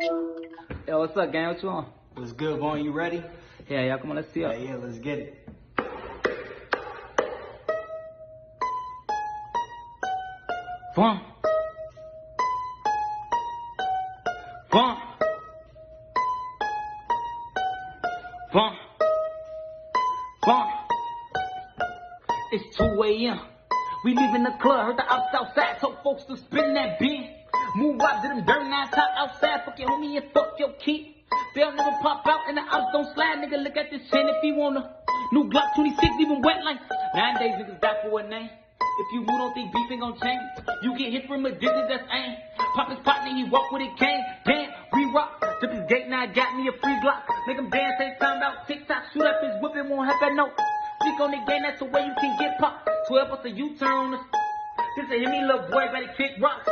Yo, what's up, gang? What you on? What's good, boy? You ready? Yeah, come on, let's see up. Yeah, let's get it. Fun. Fun. Fun. Fun. It's 2 a.m. We leaving the club, heard the ops outside, told folks to spin that bin. Move out to them dirty nines top outside, fuck your homie and fuck your kid. They'll never pop out and the ops don't slide, nigga. Look at this chain if he want a new Glock 26, even wet like. Nowadays niggas die for a name. If you move, don't think beef ain't gon' change. You get hit from a distance, that's aim. Pop his partner, he walk with a cane. Damn, re-rock. Took his gate, now got me a free Glock. Make him dance, ain't time about TikTok. Shoot up his whip, it won't have that note. Speak on the game, that's the way you can get popped. 12 us a U-turn on us. This a hit me, little boy, better kick rocks.